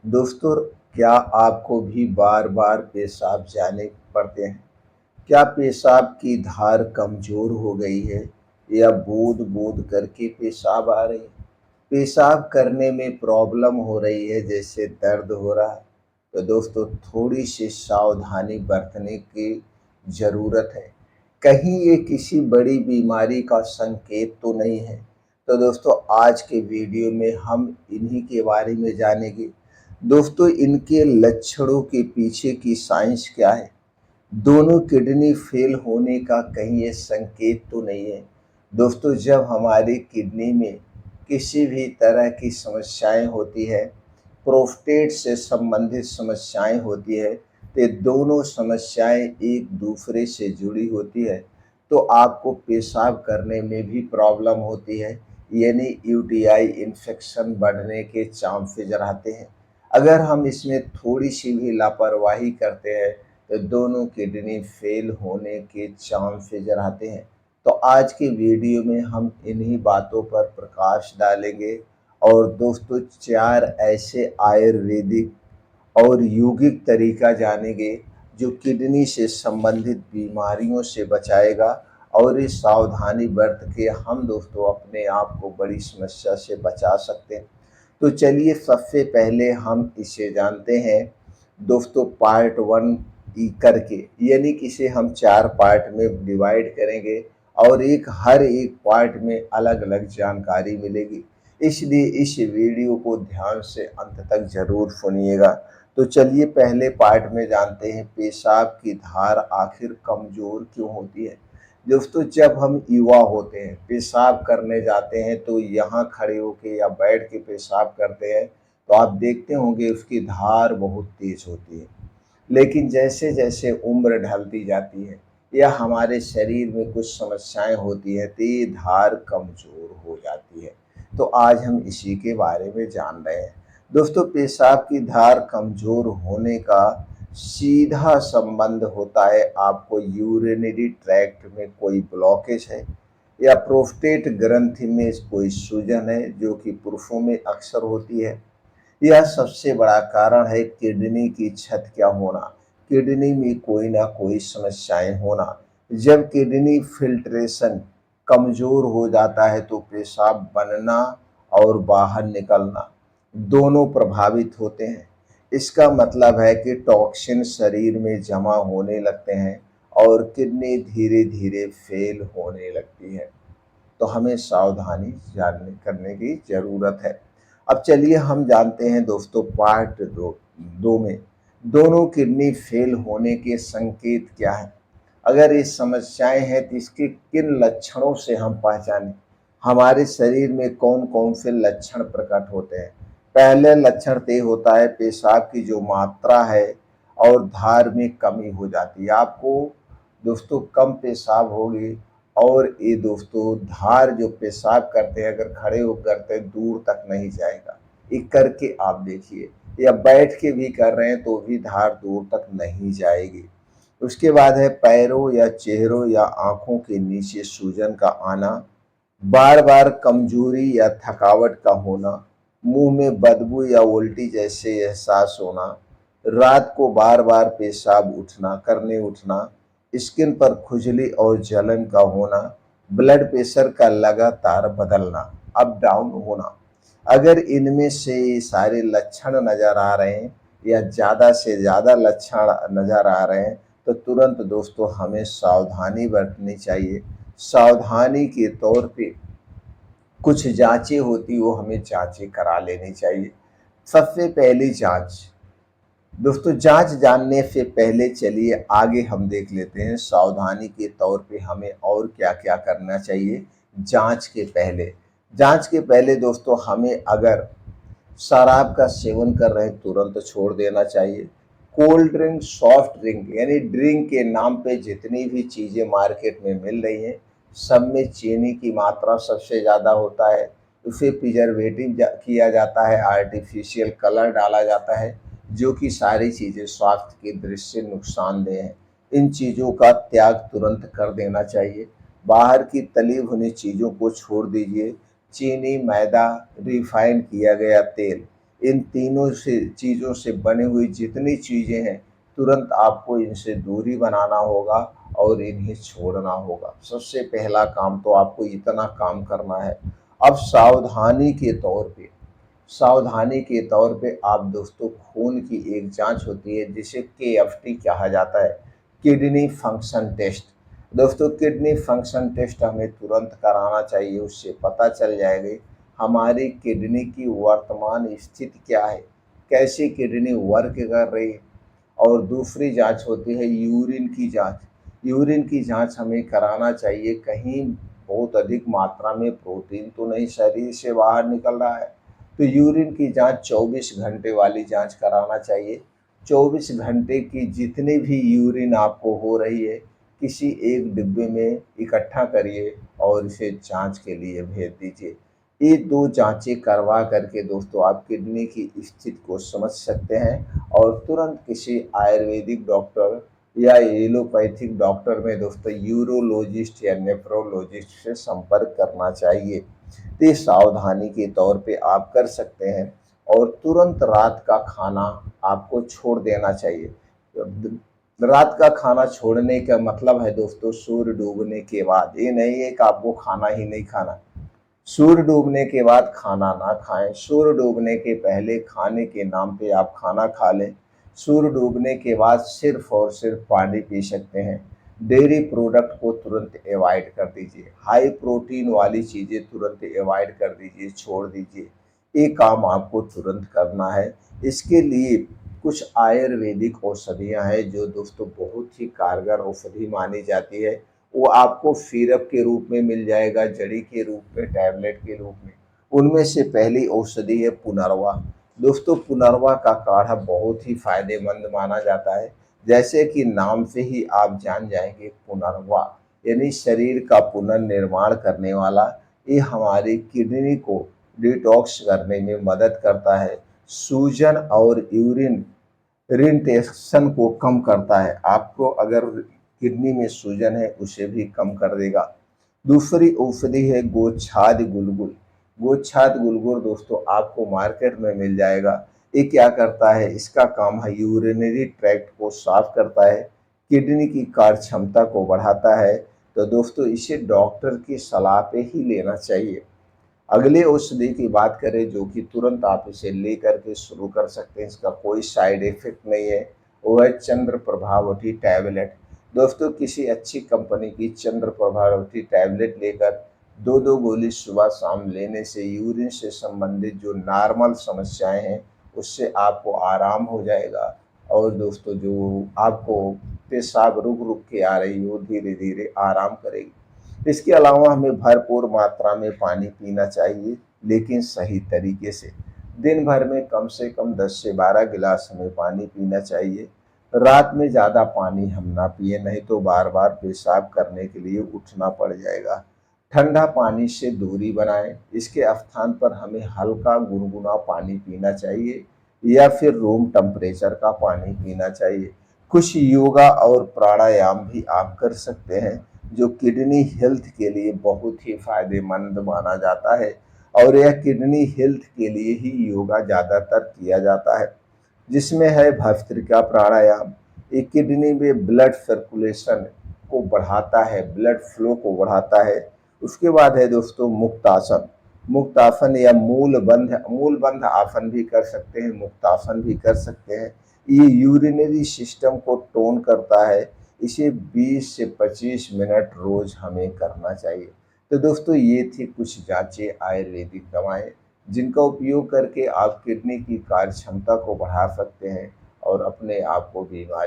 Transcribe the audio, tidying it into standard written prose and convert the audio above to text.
दोस्तों, क्या आपको भी बार बार पेशाब जाने पड़ते हैं? क्या पेशाब की धार कमजोर हो गई है या बूंद बूंद करके पेशाब आ रही है? पेशाब करने में प्रॉब्लम हो रही है, जैसे दर्द हो रहा है, तो दोस्तों थोड़ी सी सावधानी बरतने की ज़रूरत है। कहीं ये किसी बड़ी बीमारी का संकेत तो नहीं है? तो दोस्तों आज के वीडियो में हम इन्हीं के बारे में जानेंगे। दोस्तों, इनके लक्षणों के पीछे की साइंस क्या है? दोनों किडनी फेल होने का कहीं ये संकेत तो नहीं है? दोस्तों, जब हमारी किडनी में किसी भी तरह की समस्याएं होती है, प्रोस्टेट से संबंधित समस्याएं होती है, तो ये दोनों समस्याएं एक दूसरे से जुड़ी होती है। तो आपको पेशाब करने में भी प्रॉब्लम होती है, यानी यूटीआई इन्फेक्शन बढ़ने के चांसेस रहते हैं। अगर हम इसमें थोड़ी सी भी लापरवाही करते हैं तो दोनों किडनी फेल होने के चांसेस रहते हैं। तो आज के वीडियो में हम इन्हीं बातों पर प्रकाश डालेंगे और दोस्तों 4 ऐसे आयुर्वेदिक और योगिक तरीका जानेंगे जो किडनी से संबंधित बीमारियों से बचाएगा। और इस सावधानी बरत के हम दोस्तों अपने आप को बड़ी समस्या से बचा सकते हैं। तो चलिए सबसे पहले हम इसे जानते हैं दोस्तों, पार्ट वन करके, यानी कि इसे हम 4 पार्ट में डिवाइड करेंगे और हर एक पार्ट में अलग अलग जानकारी मिलेगी। इसलिए इस वीडियो को ध्यान से अंत तक जरूर सुनिएगा। तो चलिए पहले पार्ट में जानते हैं पेशाब की धार आखिर कमजोर क्यों होती है। दोस्तों, जब हम युवा होते हैं, पेशाब करने जाते हैं तो यहाँ खड़े होके या बैठ के पेशाब करते हैं, तो आप देखते होंगे उसकी धार बहुत तेज होती है। लेकिन जैसे जैसे उम्र ढलती जाती है या हमारे शरीर में कुछ समस्याएं होती हैं, तो ये धार कमजोर हो जाती है। तो आज हम इसी के बारे में जान रहे हैं। दोस्तों, पेशाब की धार कमजोर होने का सीधा संबंध होता है, आपको यूरिनरी ट्रैक्ट में कोई ब्लॉकेज है या प्रोस्टेट ग्रंथि में कोई सूजन है, जो कि पुरुषों में अक्सर होती है। यह सबसे बड़ा कारण है किडनी की छत क्या होना, किडनी में कोई ना कोई समस्याएं होना। जब किडनी फिल्ट्रेशन कमजोर हो जाता है तो पेशाब बनना और बाहर निकलना दोनों प्रभावित होते हैं। इसका मतलब है कि टॉक्सिन शरीर में जमा होने लगते हैं और किडनी धीरे धीरे फेल होने लगती है। तो हमें सावधानी जानने करने की ज़रूरत है। अब चलिए हम जानते हैं दोस्तों पार्ट दो में दोनों किडनी फेल होने के संकेत क्या हैं। अगर ये समस्याएं हैं तो इसके किन लक्षणों से हम पहचानें, हमारे शरीर में कौन कौन से लक्षण प्रकट होते हैं। पहले लक्षण तो ये होता है पेशाब की जो मात्रा है और धार में कमी हो जाती है। आपको दोस्तों कम पेशाब होगी और ये दोस्तों धार जो पेशाब करते हैं, अगर खड़े होकर करते हैं, दूर तक नहीं जाएगा। ये करके आप देखिए, या बैठ के भी कर रहे हैं तो भी धार दूर तक नहीं जाएगी। उसके बाद है पैरों या चेहरों या आंखों के नीचे सूजन का आना, बार बार कमजोरी या थकावट का होना, मुंह में बदबू या उल्टी जैसे एहसास होना, रात को बार बार पेशाब उठना, स्किन पर खुजली और जलन का होना, ब्लड प्रेशर का लगातार बदलना, अप डाउन होना। अगर इनमें से ये सारे लक्षण नजर आ रहे हैं या ज़्यादा से ज़्यादा लक्षण नजर आ रहे हैं, तो तुरंत दोस्तों हमें सावधानी बरतनी चाहिए। सावधानी के तौर पे कुछ जांचें होती, वो हमें जांचें करा लेनी चाहिए। सबसे पहली जांच दोस्तों, जांच जानने से पहले चलिए आगे हम देख लेते हैं सावधानी के तौर पे हमें और क्या क्या करना चाहिए। जांच के पहले जांच के पहले दोस्तों हमें अगर शराब का सेवन कर रहे हैं तुरंत छोड़ देना चाहिए। कोल्ड ड्रिंक, सॉफ्ट ड्रिंक यानी ड्रिंक के नाम पे जितनी भी चीज़ें मार्केट में मिल रही हैं, सब में चीनी की मात्रा सबसे ज़्यादा होता है। उसे प्रिजर्वेटिव किया जाता है, आर्टिफिशियल कलर डाला जाता है, जो कि सारी चीज़ें स्वास्थ्य की दृष्टि से नुकसानदेह हैं। इन चीज़ों का त्याग तुरंत कर देना चाहिए। बाहर की तली भुनी चीज़ों को छोड़ दीजिए। चीनी, मैदा, रिफाइन किया गया तेल, इन तीनों से चीज़ों से बनी हुई जितनी चीज़ें हैं, तुरंत आपको इनसे दूरी बनाना होगा और इन्हें छोड़ना होगा। सबसे पहला काम तो आपको इतना काम करना है। अब सावधानी के तौर पे आप दोस्तों खून की एक जांच होती है जिसे केएफटी कहा जाता है, किडनी फंक्शन टेस्ट। दोस्तों किडनी फंक्शन टेस्ट हमें तुरंत कराना चाहिए, उससे पता चल जाएगी हमारी किडनी की वर्तमान स्थिति क्या है, कैसी किडनी वर्क कर रही है। और दूसरी जांच होती है यूरिन की जांच। यूरिन की जांच हमें कराना चाहिए, कहीं बहुत अधिक मात्रा में प्रोटीन तो नहीं शरीर से बाहर निकल रहा है। तो यूरिन की जांच 24 घंटे वाली जांच कराना चाहिए। 24 घंटे की जितनी भी यूरिन आपको हो रही है, किसी एक डिब्बे में इकट्ठा करिए और इसे जांच के लिए भेज दीजिए। ये 2 जांचें करवा करके दोस्तों आप किडनी की स्थिति को समझ सकते हैं और तुरंत किसी आयुर्वेदिक डॉक्टर या एलोपैथिक डॉक्टर में दोस्तों यूरोलॉजिस्ट या नेफ्रोलॉजिस्ट से संपर्क करना चाहिए। तो ये सावधानी के तौर पे आप कर सकते हैं और तुरंत रात का खाना आपको छोड़ देना चाहिए। रात का खाना छोड़ने का मतलब है दोस्तों सूर्य डूबने के बाद, ये नहीं है कि आपको खाना ही नहीं खाना। सूर्य डूबने के बाद खाना ना खाएं, सूर्य डूबने के पहले खाने के नाम पे आप खाना खा लें। सूर्य डूबने के बाद सिर्फ और सिर्फ पानी पी सकते हैं। डेयरी प्रोडक्ट को तुरंत अवॉइड कर दीजिए, हाई प्रोटीन वाली चीज़ें तुरंत अवॉइड कर दीजिए, छोड़ दीजिए। ये काम आपको तुरंत करना है। इसके लिए कुछ आयुर्वेदिक औषधियाँ हैं जो दोस्तों बहुत ही कारगर औषधि मानी जाती है। वो आपको सिरप के रूप में मिल जाएगा, जड़ी के रूप में, टैबलेट के रूप में। उनमें से पहली औषधि है पुनर्वा। दोस्तों पुनर्वा का काढ़ा बहुत ही फायदेमंद माना जाता है। जैसे कि नाम से ही आप जान जाएंगे, पुनर्वा यानी शरीर का पुनर्निर्माण करने वाला। ये हमारी किडनी को डिटॉक्स करने में मदद करता है, सूजन और यूरिन इरिटेशन को कम करता है। आपको अगर किडनी में सूजन है उसे भी कम कर देगा। दूसरी औषधि है गोछाद गुलगुल। गोछाद गुलगुल दोस्तों आपको मार्केट में मिल जाएगा। ये क्या करता है, इसका काम है यूरिनरी ट्रैक्ट को साफ करता है, किडनी की कार्य क्षमता को बढ़ाता है। तो दोस्तों इसे डॉक्टर की सलाह पे ही लेना चाहिए। अगले औषधि की बात करें जो कि तुरंत आप इसे ले करके शुरू कर सकते हैं, इसका कोई साइड इफेक्ट नहीं है, वो है चंद्र प्रभावती टैबलेट। दोस्तों किसी अच्छी कंपनी की चंद्र प्रभावती टैबलेट लेकर 2-2 गोली सुबह शाम लेने से यूरिन से संबंधित जो नॉर्मल समस्याएं हैं उससे आपको आराम हो जाएगा। और दोस्तों जो आपको पेशाब रुक रुक के आ रही हो धीरे धीरे आराम करेगी। इसके अलावा हमें भरपूर मात्रा में पानी पीना चाहिए, लेकिन सही तरीके से। दिन भर में कम से कम 10 से 12 गिलास हमें पानी पीना चाहिए। रात में ज़्यादा पानी हम ना पिए, नहीं तो बार बार पेशाब करने के लिए उठना पड़ जाएगा। ठंडा पानी से दूरी बनाएं, इसके स्थान पर हमें हल्का गुनगुना पानी पीना चाहिए या फिर रूम टेम्परेचर का पानी पीना चाहिए। कुछ योगा और प्राणायाम भी आप कर सकते हैं जो किडनी हेल्थ के लिए बहुत ही फायदेमंद माना जाता है। और यह किडनी हेल्थ के लिए ही योगा ज़्यादातर किया जाता है, जिसमें है भस्त्रिका प्राणायाम। ये किडनी में ब्लड सर्कुलेशन को बढ़ाता है, ब्लड फ्लो को बढ़ाता है। उसके बाद है दोस्तों मुक्तासन। मुक्तासन या मूलबंध आसन भी कर सकते हैं, मुक्तासन भी कर सकते हैं। ये यूरिनरी सिस्टम को टोन करता है। इसे 20 से 25 मिनट रोज हमें करना चाहिए। तो दोस्तों ये थी कुछ जांचें आयुर्वेदिक दवाएं जिनका उपयोग करके आप किडनी की कार्य क्षमता को बढ़ा सकते हैं और अपने आप को बीमारी